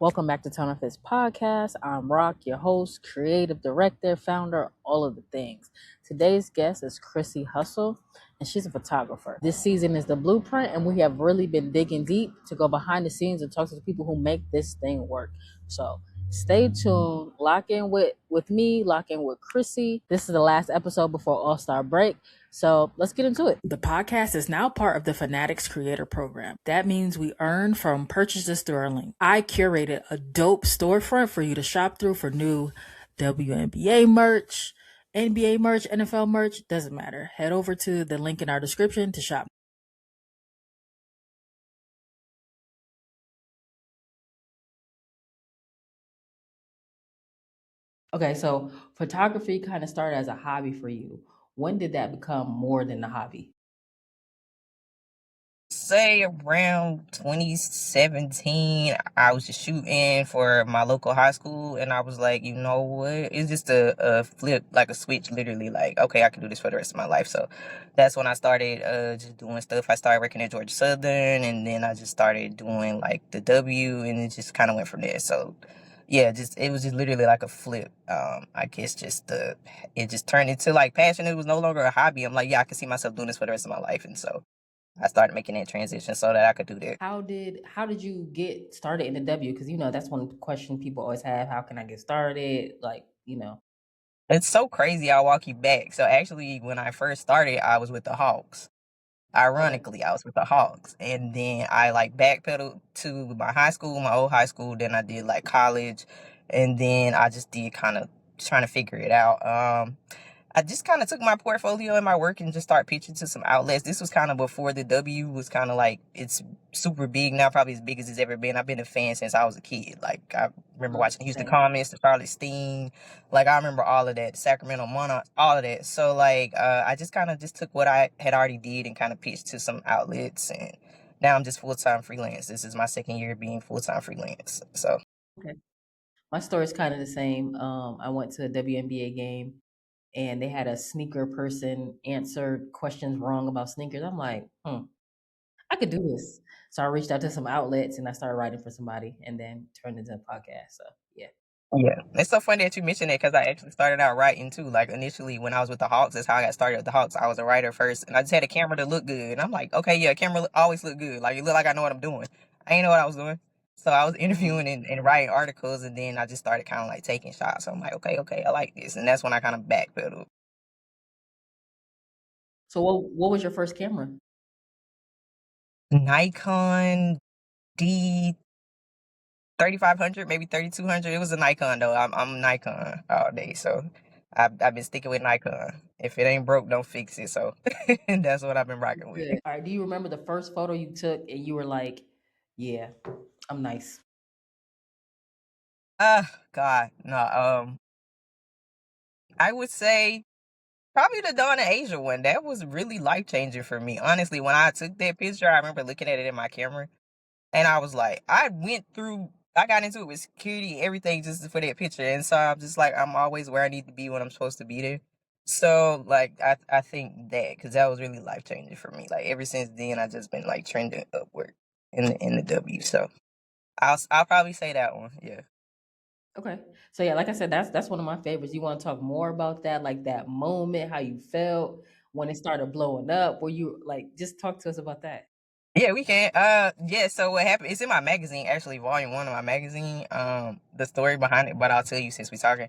Welcome back to Tone of His podcast. I'm Rock, your host, creative director, founder, all of the things. Today's guest is Chrissy Hussle, and she's a photographer. This season is the blueprint, and we have really been digging deep to go behind the scenes and talk to the people who make this thing work. So stay tuned, lock in with me, lock in with Chrissy. This is the last episode before All-Star break. So let's get into it. The podcast is now part of the Fanatics Creator Program. That means we earn from purchases through our link. I curated a dope storefront for you to shop through for new WNBA merch, NBA merch, NFL merch, doesn't matter. Head over to the link in our description to shop. Okay, so photography kind of started as a hobby for you. When did that become more than a hobby? Say around 2017, I was just shooting for my local high school, and I was like, you know what? It's just a flip, like a switch, literally. Like, okay, I can do this for the rest of my life. So that's when I started just doing stuff. I started working at Georgia Southern, and then I just started doing like the W, and it just kind of went from there. So yeah, just it was just literally like a flip. I guess it just turned into like passion. It was no longer a hobby. I'm like, yeah, I can see myself doing this for the rest of my life, and so I started making that transition so that I could do that. How did you get started in the W? Because that's one question people always have. How can I get started? It's so crazy. I'll walk you back. So actually, when I first started, I was with the Hawks. Okay. Ironically, I was with the Hawks, and then I like backpedaled to my high school, my old high school. Then I did like college, and then I just did kind of trying to figure it out. I just kind of took my portfolio and my work and just start pitching to some outlets. This was kind of before the W was kind of like, it's super big now, probably as big as it's ever been. I've been a fan since I was a kid. Like, I remember watching the Houston Same. Comets, the Charlotte Sting. Like, I remember all of that, the Sacramento Monarchs, all of that. So, like, I just kind of just took what I had already did and kind of pitched to some outlets. And now I'm just full-time freelance. This is my second year being full-time freelance. So, Okay. My story's kind of the same. I went to a WNBA game and they had a sneaker person answer questions wrong about sneakers. I'm like, I could do this. So I reached out to some outlets and I started writing for somebody and then turned into a podcast. So yeah. yeah, it's so funny that you mentioned it because I actually started out writing too. Like initially, when I was with the Hawks, that's how I got started with the Hawks. I was a writer first, and I just had a camera to look good. And I'm like, okay, yeah, camera always look good. Like it look like I know what I'm doing. I ain't know what I was doing, so I was hmm interviewing and writing articles, and then I just started kind of like taking shots. So I'm like, okay, I like this, and that's when I kind of backpedaled. So what was your first camera? Nikon D 3500, maybe 3200. It was a Nikon though. I'm Nikon all day, so I've been sticking with Nikon. If it ain't broke, don't fix it. So that's what I've been rocking with. Good. All right. Do you remember the first photo you took and you were like, yeah, I'm nice? God, no. I would say probably the Dawn of Asia one. That was really life changing for me. Honestly, when I took that picture, I remember looking at it in my camera. And I was like, I got into it with security, everything just for that picture. And so I'm just like, I'm always where I need to be when I'm supposed to be there. So like, I think that, cause that was really life changing for me. Like ever since then, I just been like trending upward in the W. So I'll probably say that one. Yeah. Okay. So yeah, like I said, that's one of my favorites. You want to talk more about that, like that moment, how you felt when it started blowing up? Were you like, just talk to us about that? Yeah, we can. Yeah, so what happened? It's in my magazine, actually, volume one of my magazine. The story behind it, but I'll tell you since we're talking.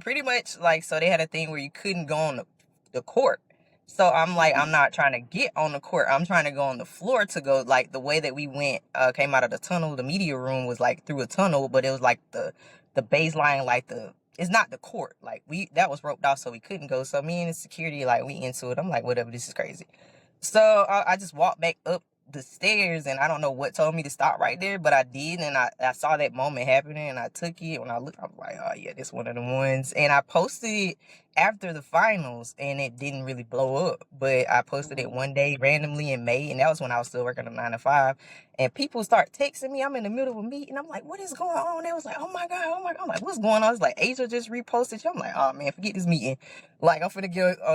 Pretty much like so they had a thing where you couldn't go on the court. So I'm like, I'm not trying to get on the court. I'm trying to go on the floor to go like the way that we went, came out of the tunnel. The media room was like through a tunnel, but it was like the baseline, like it's not the court. Like that was roped off, so we couldn't go. So me and the security, like we into it. I'm like, whatever, this is crazy. So I just walked back up the stairs, and I don't know what told me to stop right there, but I did, and I saw that moment happening, and I took it. When I looked, I was like, oh yeah, this one of the ones, and I posted it after the finals, and it didn't really blow up. But I posted it Mhm. one day randomly in May, and that was when I was still working a 9 to 5. And people start texting me. I'm in the middle of a meeting. I'm like, "What is going on?" They was like, "Oh my god, oh my god!" I'm like, "What's going on?" It's like Asia just reposted you. I'm like, "Oh man, forget this meeting. Like I'm finna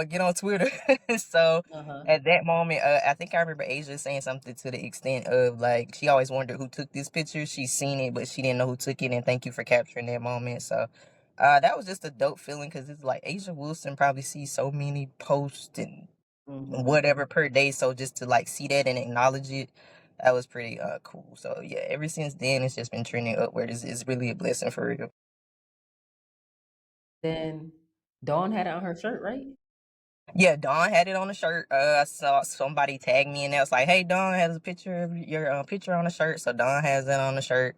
get on Twitter." So Uh-huh. at that moment, I think I remember Asia saying something to the extent of like she always wondered who took this picture. She's seen it, but she didn't know who took it. And thank you for capturing that moment. So that was just a dope feeling because it's like Asia Wilson probably sees so many posts and Mhm. whatever per day. So just to like see that and acknowledge it, that was pretty cool. So yeah, ever since then it's just been trending upward. It's really a blessing for real. Then Dawn had it on her shirt, right? Yeah, Dawn had it on the shirt. I saw somebody tag me and that was like, "Hey, Dawn has a picture of your picture on the shirt." So Dawn has that on the shirt,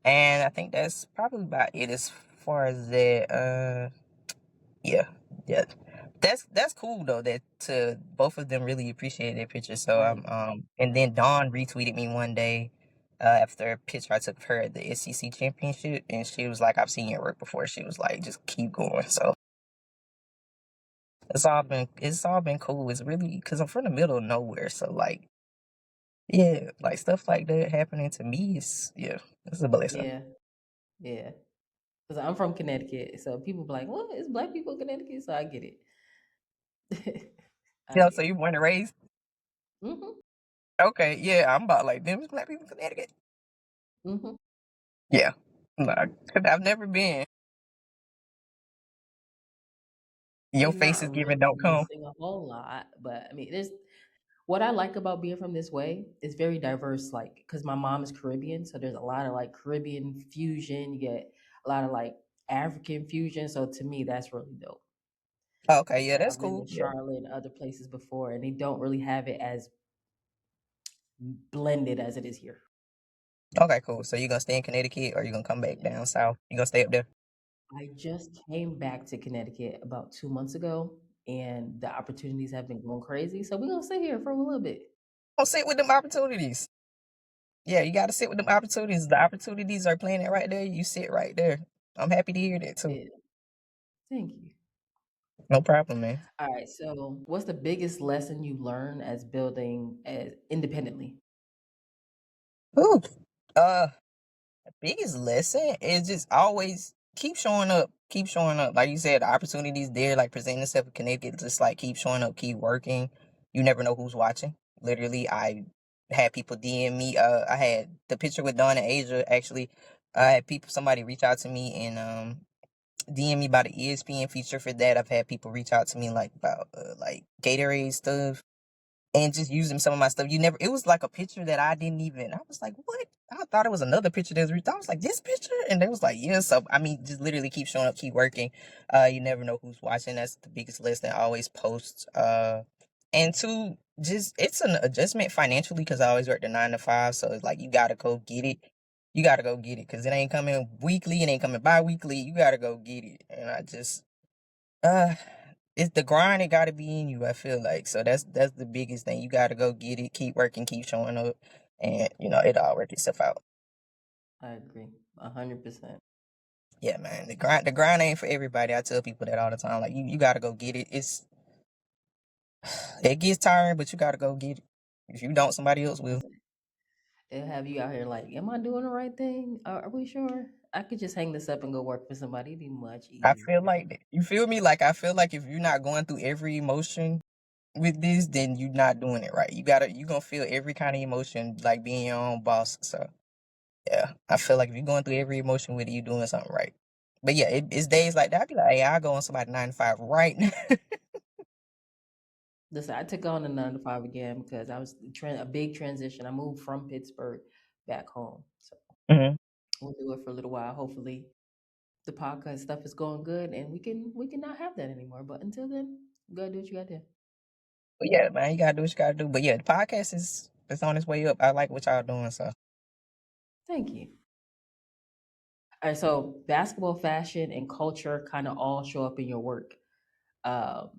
and I think that's probably about it as far as that. Yeah, yeah. That's cool though that to both of them really appreciated their picture. So Right. and then Dawn retweeted me one day after a picture I took of her at the SEC championship, and she was like, "I've seen your work before." She was like, "Just keep going." So it's all been cool. It's really because I'm from the middle of nowhere, so like yeah, like stuff like that happening to me is yeah, it's a blessing. Yeah. Yeah. Because I'm from Connecticut, so people be like, "What? It's black people in Connecticut?" So I get it. I So get you it. born and raised? Mhm. Okay, yeah, I'm about like them black people in Connecticut. Mhm. Yeah, nah, 'cause I've never been. Your We're face is not giving, really don't come. missing a whole lot, but I mean, there's what I like about being from this way is very diverse. Like, because my mom is Caribbean, so there's a lot of like Caribbean fusion. You get a lot of like African fusion. So to me, that's really dope. Okay, Because yeah, that's I've lived cool. in Yeah. Charlotte and other places before, and they don't really have it as blended as it is here. Okay, cool. So you gonna stay in Connecticut or you gonna come back Yeah. down south? You gonna stay up there? I just came back to Connecticut about 2 months ago, and the opportunities have been going crazy. So we're gonna sit here for a little bit. Don't sit with them opportunities. Yeah, you gotta sit with them opportunities. The opportunities are playing it right there. You sit right there. I'm happy to hear that too. Yeah. Thank you. No problem, man. All right. So, what's the biggest lesson you learned as building as independently? Ooh. Uh, biggest lesson is just always keep showing up. Keep showing up. Like you said, the opportunities there, like presenting yourself in Connecticut, just like keep showing up, keep working. You never know who's watching. Literally, I had people DM me. I had the picture with Dawn and Asia. Actually, I had people somebody reach out to me and DM me about the ESPN feature for that. I've had people reach out to me like about like Gatorade stuff and just using some of my stuff. It was like a picture that I didn't even, I was like, what? I thought it was another picture that was, I was like, this picture? And they was like, yeah. So, I mean, just literally keep showing up, keep working. You never know who's watching. That's the biggest lesson. I always post. And two, just, it's an adjustment financially because I always work the 9 to 5. So it's like, you got to go get it. You got to go get it because it ain't coming weekly. It ain't coming bi-weekly. You got to go get it. And I just, uh, it's the grind. It got to be in you. I feel like so. That's the biggest thing. You got to go get it. Keep working. Keep showing up, and it all work itself out. I agree, 100%. Yeah, man. The grind ain't for everybody. I tell people that all the time. Like you got to go get it. It gets tiring, but you got to go get it. If you don't, somebody else will. Listen, it'll have you out here like, am I doing the right thing? Are we sure? I could just hang this up and go work for somebody. It'd be much I feel like easier. that. You feel me? Like I feel like if you're not going through every emotion with this, then you're not doing it right. You gonna feel every kind of emotion like being your own boss. So yeah, I feel like if you're going through every emotion with it, you're doing something right. But yeah, it's days like that. I be like, hey, I go on somebody 9 to 5 right now. Listen, I took on a 9 to 5 again because I was a big transition. I moved from Pittsburgh back home, so hmm we'll do it for a little while. Hopefully, the podcast stuff is going good, and we can not have that anymore. But until then, you gotta do what you gotta do. But yeah, man, you gotta do what you gotta do. But yeah, the podcast is it's on its way up. I like what y'all doing. So Thank you. All right, so basketball, fashion, and culture kind of all show up in your work. Um,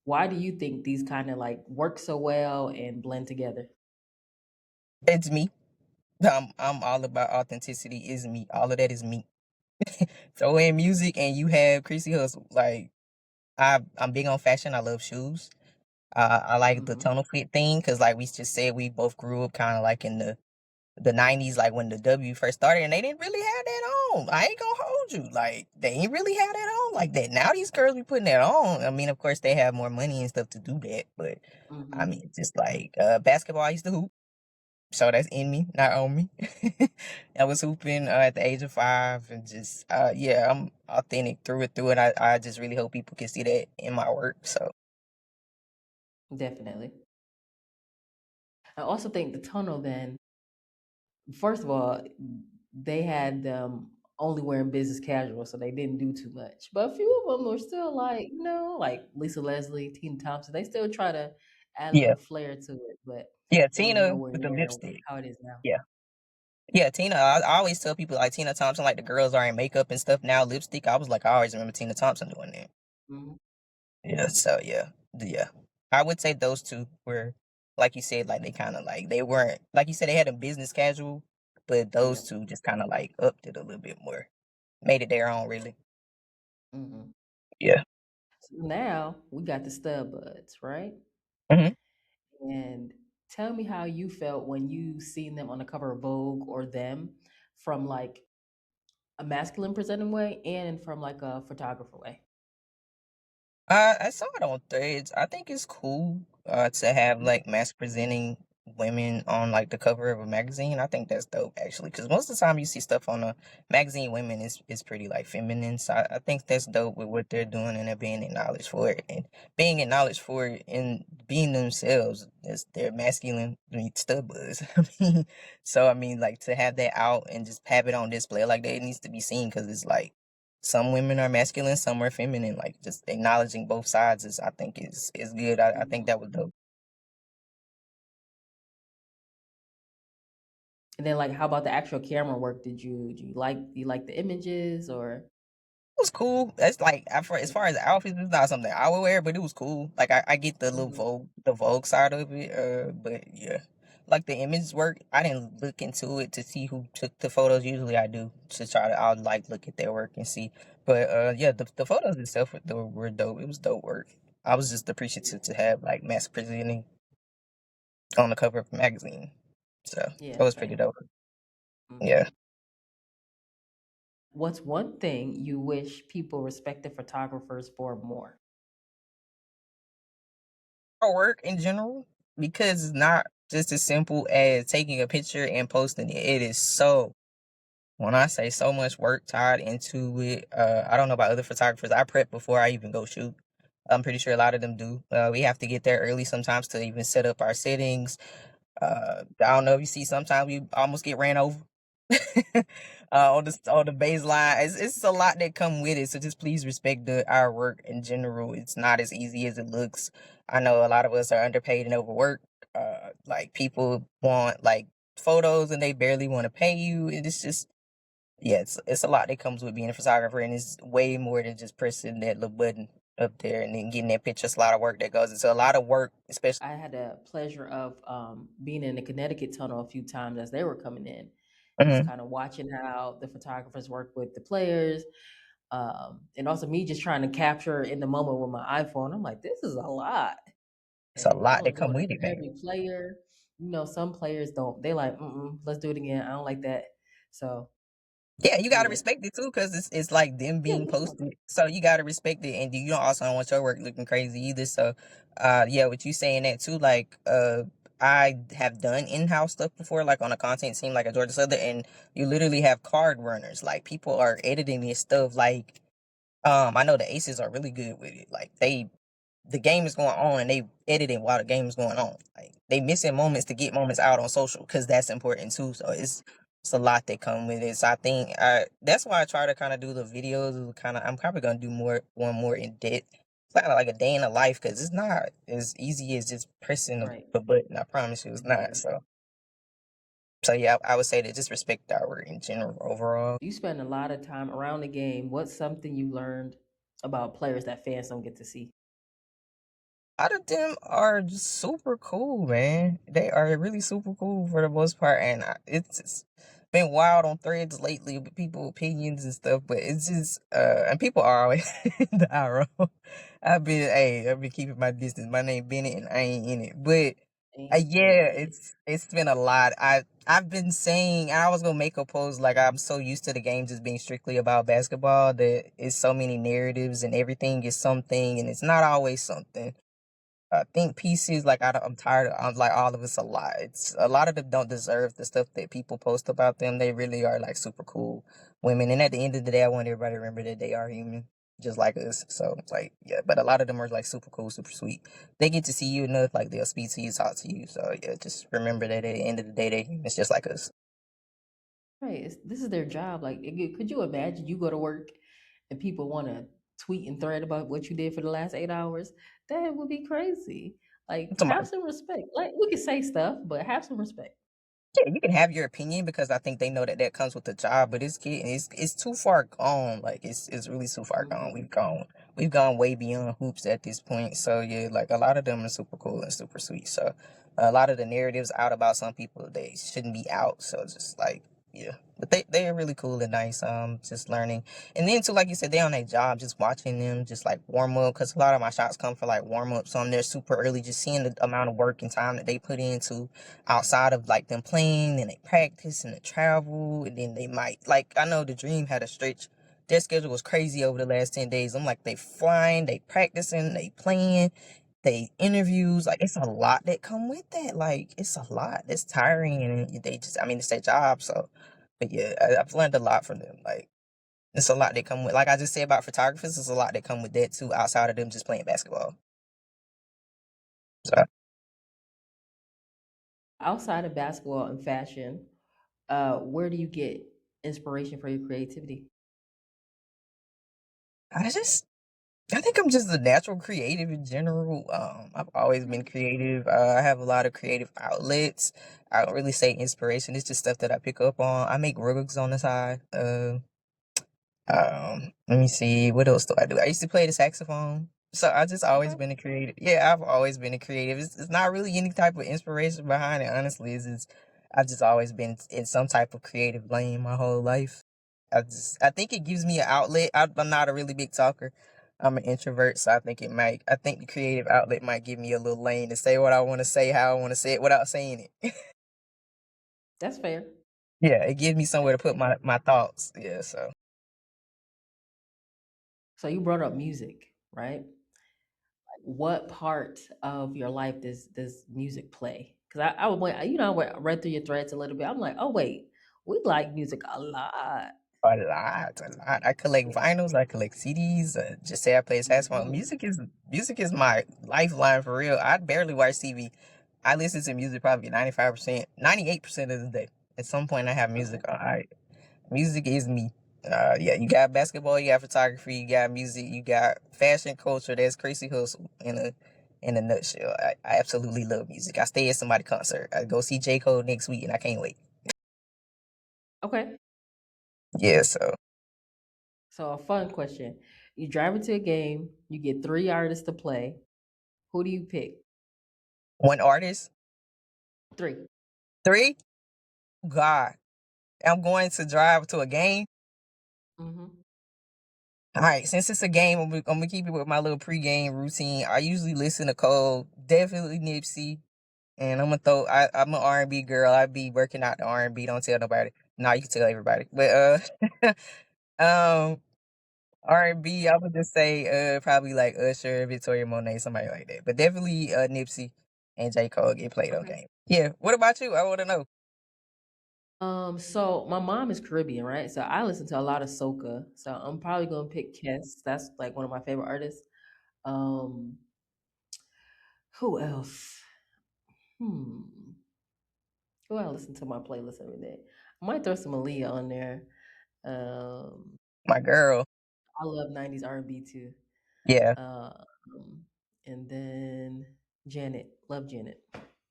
why do you think these kind of like work so well and blend together? it's me. I'm all about authenticity. Is me. All of that is me. Throw in music and you have Chrissy Hussle. Like I'm big on fashion. I love shoes. I like the Mm-hmm. tonal fit thing because, like we just said, we both grew up kind of like in the 90s, like when the W first started, and they didn't really have that on. I ain't gonna hold you. Like, they ain't really have that on like that. Now these girls be putting that on. I mean, of course, they have more money and stuff to do that, but I Mm-hmm. mean, it's just like basketball, I used to hoop. So that's in me, not on me. I was hooping at the age of 5, and just yeah, I'm authentic through and through, and I just really hope people can see that in my work. So Definitely. I also think the tunnel then, first of all, they had them only wearing business casual, so they didn't do too much. But a few of them were still like, like Lisa Leslie, Tina Thompson, they still try to add a yeah, little flair to it, but yeah, it was Tina nowhere with the near lipstick. how it is now. Yeah. Yeah, Tina. I always tell people like Tina Thompson, like the girls are in makeup and stuff now, lipstick. I was like, I always remember Tina Thompson doing that. Hmm. Yeah, so yeah, yeah. I would say those two were, like you said, like they kind of like they weren't like you said they had a business casual, but those Yeah. two just kind of like upped it a little bit more, made it their own, really. Hmm. Yeah. So now we got the StudBudz, right? Hmm. And tell me how you felt when you seen them on the cover of Vogue or them from like a masculine presenting way and from like a photographer way. I saw it on Threads. I think it's cool to have like mass presenting women on like the cover of a magazine. I think that's dope actually, because most of the time you see stuff on a magazine, women is pretty like feminine. So I think that's dope with what they're doing, and they're being acknowledged for it, and being acknowledged for it and being themselves as their masculine, I mean, stud buzz. I mean, so I mean, like to have that out and just have it on display like that, it needs to be seen because it's like some women are masculine, some are feminine. Like just acknowledging both sides is, I think, is good. I think Hmm. that was dope. And then like how about the actual camera work? Do you like the images or It was cool. That's like as far as outfits, it's not something I would wear, but it was cool. Like I get the little hmm Vogue side of it. But yeah, like the image work, I didn't look into it to see who took the photos. Usually I do to try to I'll like look at their work and see. But yeah, the photos itself were dope. It was dope work. I was just appreciative to have like mass presenting on the cover of a magazine. So yeah, that was pretty same. dope. Hmm. Yeah. What's one thing you wish people respected photographers for more? Our work in general, because it's not just as simple as taking a picture and posting it. It is so, when I say so much work tied into it, I don't know about other photographers. I prep before I even go shoot. I'm pretty sure a lot of them do. We have to get there early sometimes to even set up our settings. I don't know if you see sometimes we almost get ran over on the baseline. It's a lot that come with it. So just please respect our work in general. It's not as easy as it looks. I know a lot of us are underpaid and overworked. Like people want like photos and they barely want to pay you. And it's just yeah, it's a lot that comes with being a photographer, and it's way more than just pressing that little button up there and then getting that picture. It's a lot of work that goes into a lot of work, especially. I had the pleasure of being in the Connecticut tunnel a few times as they were coming in, and just Mhm. kind of watching how the photographers work with the players, and also me just trying to capture in the moment with my iPhone. I'm like, this is a lot, It's a and lot y'all are that come doing it with it, for man. every player. Some players don't. They like, let's do it again. I don't like that. So Yeah, you gotta yeah, respect it too, because it's like them yeah, being for sure. posted. So you gotta respect it, and you don't also don't want your work looking crazy either. So, yeah, with you saying that too, like, I have done in-house stuff before, like on a content team, like a Georgia Southern, and you literally have card runners. Like people are editing this stuff. Like, I know the Aces are really good with it. Like the game is going on and they editing while the game is going on. Like they missing moments to get moments out on social because that's important too. So it's a lot that come with it. So I think that's why I try to kind of do the videos. Kind of I'm probably gonna do one more in depth. It's kind of like a day in the life because it's not as easy as just pressing Right, a button. I promise you, it's not. exactly. So yeah, I would say that just respect our work in general overall. You spend a lot of time around the game. What's something you learned about players that fans don't get to see? A lot of them are just super cool, man. They are really super cool for the most part, and been wild on threads lately with people opinions and stuff, but it's just and people are always in the eye roll. I've been keeping my distance. My name Bennett and I ain't in it. But yeah, Hey. it's been a lot. I've been saying I was gonna make a post like I'm so used to the game just being strictly about basketball that it's so many narratives and everything is something and it's not always something. I think pieces like I'm tired of like all of us a lot. It's a lot of them don't deserve the stuff that people post about them. They really are like super cool women, and at the end of the day, I want everybody to remember that they are human, just like us. So it's like yeah, but a lot of them are like super cool, super sweet. They get to see you enough, like they'll speak to you, talk to you. So yeah, just remember that at the end of the day, they're humans, just like us. Right. This is their job. Like, could you imagine you go to work and people want to tweet and thread about what you did for the last 8 hours? That would be crazy. Like, have some respect. Like, we can say stuff, but have some respect. Yeah, you can have your opinion because I think they know that that comes with the job, but it's too far gone. Like it's really too far gone. Mhm. We've gone way beyond hoops at this point. So yeah, like a lot of them are super cool and super sweet. So a lot of the narratives out about some people they shouldn't be out. So it's just like yeah, but they are really cool and nice. Just learning, and then too like you said, they on their job. Just watching them just like warm up because a lot of my shots come for like warm up. So I'm there super early, just seeing the amount of work and time that they put into outside of like them playing and they practice and they travel and then they might like I know the Dream had a stretch. Their schedule was crazy over the last 10 days. I'm like they flying, they practicing, they playing, they interviews. Like it's a lot that come with that. Like it's a lot. It's tiring and they just I mean it's their job. So, but yeah, I've learned a lot from them. Like it's a lot that come with. Like I just said about photographers, there's a lot that come with that too. Outside of them just playing basketball. So Outside of basketball and fashion, where do you get inspiration for your creativity? I just I think I'm just a natural creative in general. I've always been Okay. creative. I have a lot of creative outlets. I don't really say inspiration. It's just stuff that I pick up on. I make rugs on the side. Let me see. What else do I do? I used to play the saxophone. So I just always Okay. been a creative. Yeah, I've always been a creative. It's not really any type of inspiration behind it, honestly. It's just, I've just always been in some type of creative lane my whole life. I think it gives me an outlet. I'm not a really big talker. I'm an introvert, so I think the creative outlet might give me a little lane to say what I want to say, how I want to say it without saying it. That's fair. Yeah, it gives me somewhere That's to put fair. my thoughts. Yeah, so. So you brought up music, right? What part of your life does music play? Because I would wait, I read through your threads a little bit. I'm like, oh wait, we like music a lot. A lot, a lot. I collect vinyls. I collect CDs. Just say I play saxophone. Mhm. Music is my lifeline for real. I barely watch TV. I listen to music probably 95%, 98% of the day. At some point, I have Okay. music on. Music is me. Yeah, you got basketball, you got photography, you got music, you got fashion culture. That's Chrissy Hussle in a nutshell. I absolutely love music. I stay at somebody's concert. I go see J Cole next week, and I can't wait. Okay. Yeah, so So a fun question. You drive into a game, you get three artists to play. Who do you pick? one artist, Three. three. God. I'm going to drive to a game. Hmm. All right, since it's a game, I'm gonna keep it with my little pregame routine. I usually listen to Cole, definitely Nipsey, and I'm an R&B girl. I be working out the R&B. Don't tell nobody. Nah, you can tell everybody. But um, R&B, I would just say probably like Usher, Victoria Monet, somebody like that. But definitely Nipsey and J Cole get played on Okay. game. Yeah. What about you? I want to know. So my mom is Caribbean, right? So I listen to a lot of soca. So I'm probably gonna pick Kes. That's like one of my favorite artists. Um, who else? Hmm. Who I listen to my playlist every day? I might throw some Aaliyah on there. Um, My girl. I love '90s R&B too. Yeah. Um, and then Janet, love Janet.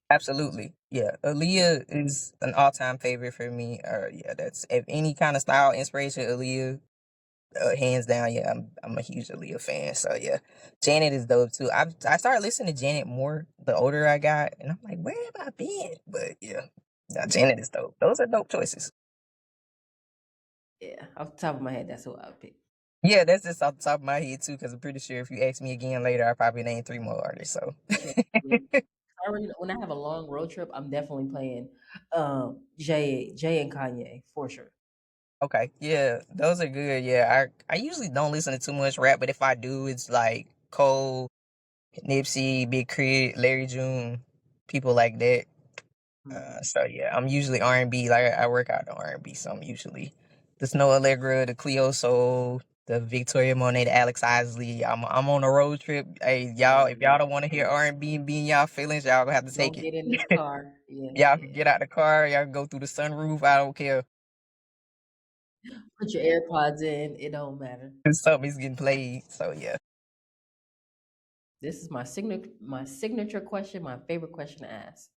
Absolutely. Yeah. Aaliyah is an all-time favorite for me. Yeah, that's if any kind of style inspiration, Aaliyah, hands down. Yeah, I'm a huge Aaliyah fan. So yeah, Janet is dope too. I started listening to Janet more the older I got, and I'm like, where have I been? But yeah, Janet is dope. Those are dope choices. Yeah, off the top of my head, that's who I would pick. Yeah, that's just off the top of my head too, because I'm pretty sure if you ask me again later, I'll probably name three more artists. So Sure. Yeah. I already when I have a long road trip, I'm definitely playing Jay and Kanye for sure. okay, yeah, those are good. Yeah, I usually don't listen to too much rap, but if I do, it's like Cole, Nipsey, Big Crit, Larry June, people like that. Mhm. So yeah, I'm usually R&B. Like I work out the R&B, so I'm usually the Snow Allegra, the Cleo Soul, the Victoria Monet, the Alex Isley. I'm on a road trip. Hey y'all, Oh if y'all yeah. don't want to hear R&B and be in y'all feelings, y'all gonna have to take Don't it. get in this car. Yeah, Y'all can yeah. get out the car. Y'all can go through the sunroof. I don't care. Put your AirPods in. It don't matter. Something's getting played. So yeah. This is my signature question, my favorite question to ask.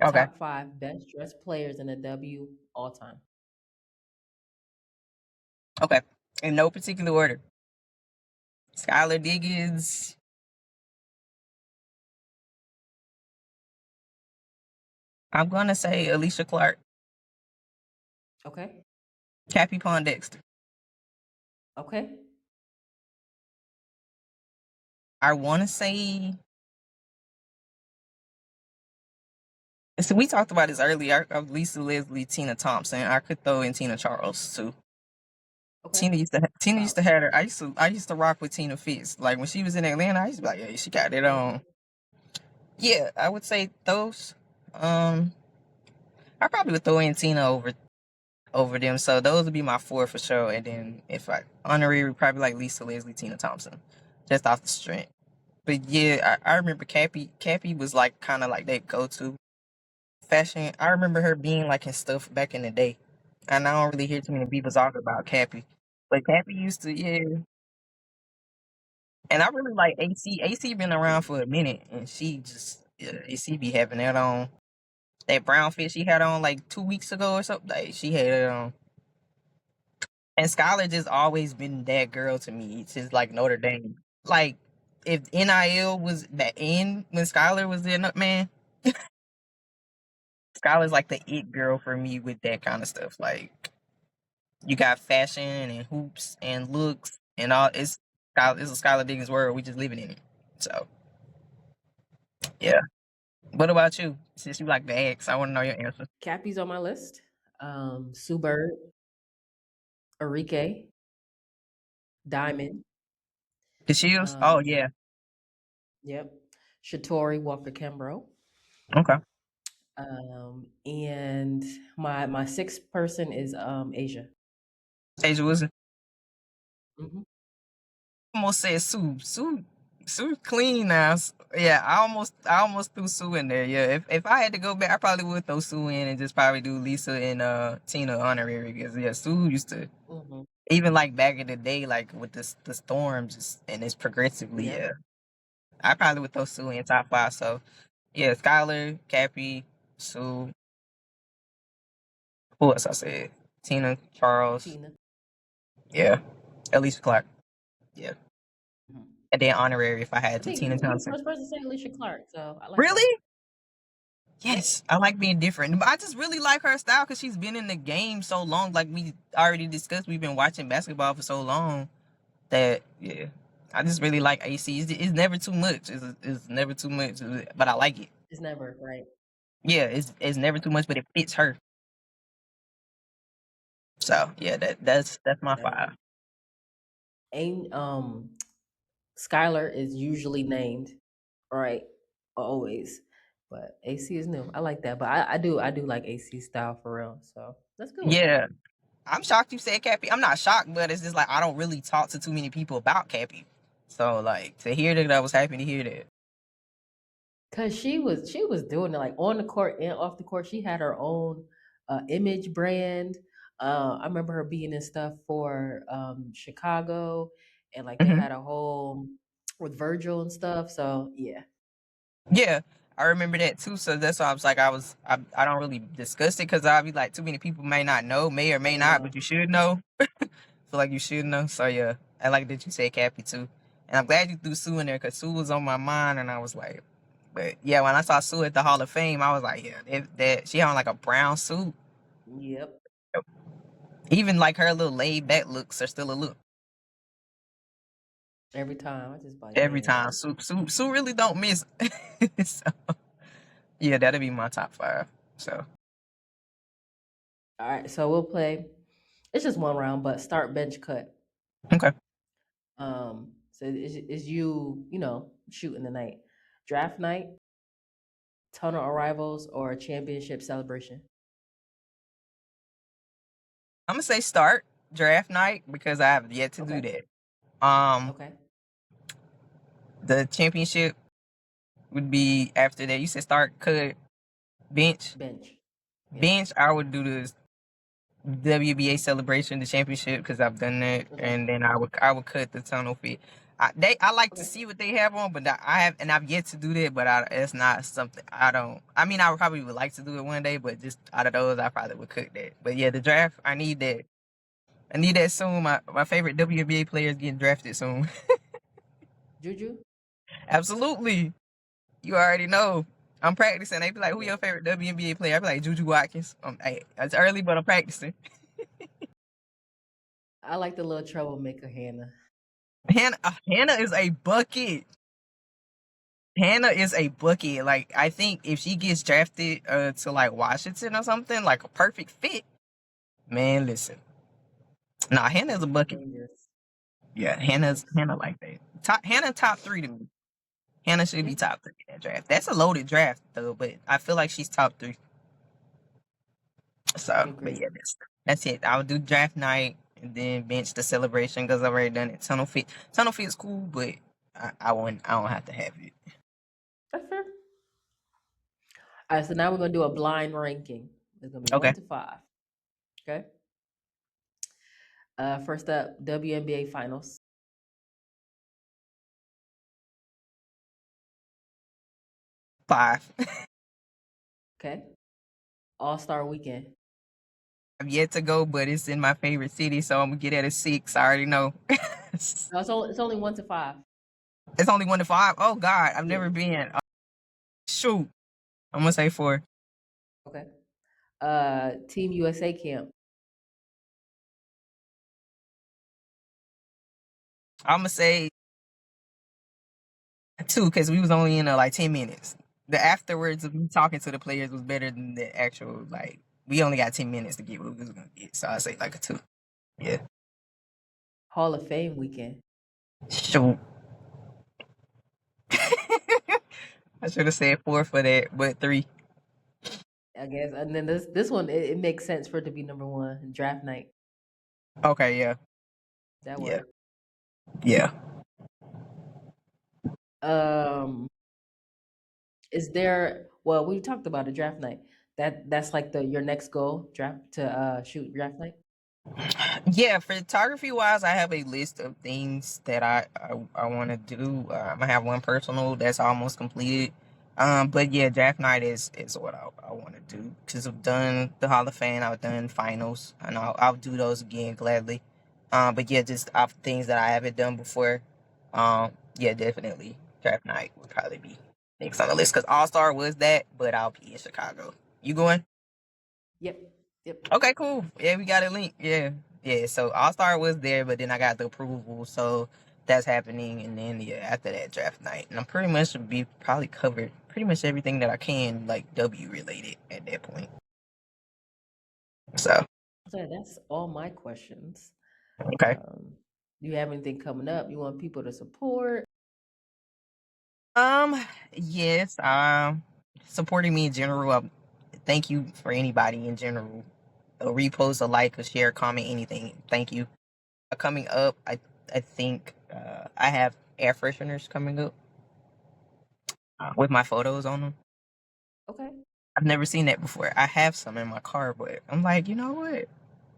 Okay. Top five best dressed players in the W all time. Okay. In no particular order. Skylar Diggins. I'm gonna say Alicia Clark. Okay. Cappy Pondexter. Okay. I wanna say so we talked about this earlier. Lisa Leslie, Tina Thompson. I could throw in Tina Charles too. Okay. Tina used Solid. to have her. I used to rock with Tina Fitz. Like when she was in Atlanta, I used to be like, yeah, she got it Hmm. on. Yeah, I would say those. Um, I probably would throw in Tina over them. So those would be my four for sure. And then if I honorary, probably like Lisa Leslie, Tina Thompson, just off the strength. But yeah, I remember Cappy. Cappy was like kind of like that go to fashion. I remember her being like in stuff back in the day, and I don't really hear too many people talk about Cappy. But Cappy used to, yeah. And I really like AC. AC been around for a minute, and she just yeah, AC be having that on. That brown fit she had on like 2 weeks ago or something. Like she had it on. And Skylar just always been that girl to me. It's just like Notre Dame. Like if NIL was the end when Skylar was there, man, Skylar's like the it girl for me with that kind of stuff. Like you got fashion and hoops and looks and all. It's a Skylar Diggins world. We just living in it. So yeah. What about you? Since you like the X, I want to know your answer. Cappy's on my list. Sue Bird, Enrique, Diamond. The Shields? Oh Um, yeah. yep. Shatori Walker Kimbrough. Okay. And my sixth person is Asia. Asia Wilson. Hmm. Almost said Sue. Sue clean now. Yeah, I almost threw Sue in there. Yeah, if I had to go back, I probably would throw Sue in and just probably do Lisa and Tina honorary because yeah, Sue used to Hmm. even like back in the day, like with the storms and it's progressively. Yep. Yeah, I probably would throw Sue in top five. So yeah, Skylar, Cappy, Sue. Who else I said? Tina, Charles. Tina. Yeah, Alicia Clark. Yeah, Mhm. and then honorary if I had I to. think Tina you the Thompson. first person to say Alicia Clark, so I like that. Really? Yep. Yes, I like being different. But I just really like her style because she's been in the game so long. Like we already discussed, we've been watching basketball for so long that yeah, I just really like AC. It's never too much. It's never too much, but I like it. It's never right. Yeah, it's never too much, but it fits her. So yeah, that's my five. Definitely. Ain't Skylar is usually named, right? Always. But AC is new. I like that. But I do like AC style for real. So that's a good one. Yeah, I'm shocked you said Cappy. I'm not shocked, but it's just like I don't really talk to too many people about Cappy. So like to hear that, I was happy to hear that. Cause she was doing it like on the court and off the court. She had her own image brand. I remember her being in stuff for Chicago, and like they Mhm. had a whole with Virgil and stuff. So yeah, Yeah, I remember that too. So that's why I was like, I don't really discuss it because I'll be like, too many people may not know, may or may may not, but know. you should know. Feel like you should know. So yeah, I like that you said Cappy too, and I'm glad you threw Sue in there because Sue was on my mind, and I was like, but yeah, when I saw Sue at the Hall of Fame, I was like, yeah, that she had on like a brown suit. Yep. Even like her little laid back looks are still a look Every time, I just like, every man. time. Sue really don't miss. So, yeah, that'll be my top 5. So All right, so we'll play. It's just one round, but start bench cut. okay. So is you, shooting the night, draft night, tunnel arrivals, or championship celebration? I'm gonna say start draft night because I have yet to do Okay. that. Um, Okay. the championship would be after that. You said start, cut, bench. Bench. Yep. Bench, I would do the WBA celebration, the championship, because I've done that, Okay. and then I would cut the tunnel fit. I like to Okay. see what they have on, but I've yet to do that. But it's not something I don't. I mean, I would probably would like to do it one day, but just out of those, I probably would cut that. But yeah, the draft, I need that. I need that soon. My favorite WNBA player is getting drafted soon. Juju. Absolutely, you already know. I'm practicing. They be like, "Who Yeah. your favorite WNBA player?" I be like, "Juju Watkins." Hey, it's early, but I'm practicing. I like the little troublemaker Hannah. Hannah is a bucket. Hannah is a bucket. Like I think if she gets drafted to like Washington or something, like a perfect fit, man. Listen, nah, Hannah is a bucket. Dangerous. Yeah, Dangerous. Hannah like that. Hannah top 3 to me. Hannah should Yeah. be top 3 in that draft. That's a loaded draft though, but I feel like she's top 3. So, but Agreed. yeah, that's it. I would do draft night and then bench the celebration because I've already done it. Tunnel fit's cool, but I don't have to have it. That's fair. All right, so now we're gonna do a blind ranking. It's gonna be Okay, 1 to 5. Okay. First up, WNBA Finals. 5. Okay. All Star Weekend. I've yet to go, but it's in my favorite city, so I'm gonna get at a 6. I already know. It's No, it's only 1 to 5. only 1 to 5. Oh God, I've Yeah. never been. Shoot, I'm gonna say 4. Okay. Team USA camp. I'm gonna say 2 because we was only in like 10 minutes. The afterwards of me talking to the players was better than the actual like. We only got 10 minutes to get what we was gonna get, so I say like a 2. Yeah. Hall of Fame weekend. Shoot. I should have said 4 for that, but 3. I guess. And then this one, it makes sense for it to be number one. Draft night. Okay, yeah, That yeah, worked. yeah. Um, is there? Well, we talked about a draft night. That's like the your next goal draft to shoot draft night. Yeah, photography wise, I have a list of things that I want to do. I have one personal that's almost completed. But yeah, draft night is what I want to do because I've done the Hall of Fame, I've done finals, and I'll do those again gladly. But yeah, just of things that I haven't done before. Yeah, definitely draft night would probably be next on the list because All Star was that, but I'll be in Chicago. You going? Yep. Yep. Okay, cool. Yeah, we got a link. Yeah. Yeah. So All Star was there, but then I got the approval. So that's happening. And then yeah, after that draft night. And I'm pretty much be probably covered pretty much everything that I can, like W related at that point. So So that's all my questions. okay. Do you have anything coming up? You want people to support? Yes, supporting me in general. Thank you for anybody in general. A repost, a like, a share, comment, anything. Thank you. Coming up, I think I have air fresheners coming up with my photos on them. Okay. I've never seen that before. I have some in my car, but I'm like, you know what?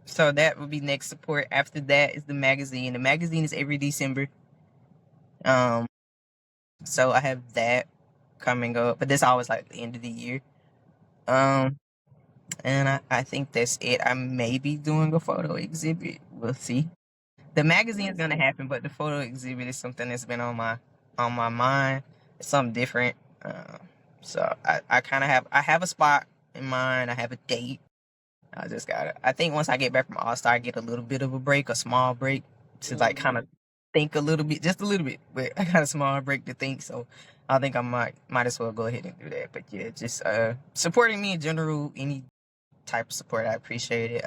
So that would be next support. After that is the magazine. The magazine is every December. Um, so I have that coming up, but that's always like the end of the year. Um, and I think that's it. I may be doing a photo exhibit. We'll see. The magazine is Nice. gonna Nice. happen, but the photo exhibit is something that's been on my mind. It's something different. So I kind of have a spot in mind. I have a date. I think once I get back from All Star, I get a little bit of a break, a small break to like kind of think a little bit, just a little bit, but I got a small break to think. So I think I might as well go ahead and do that. But yeah, just supporting me in general, any type of support, I appreciate it.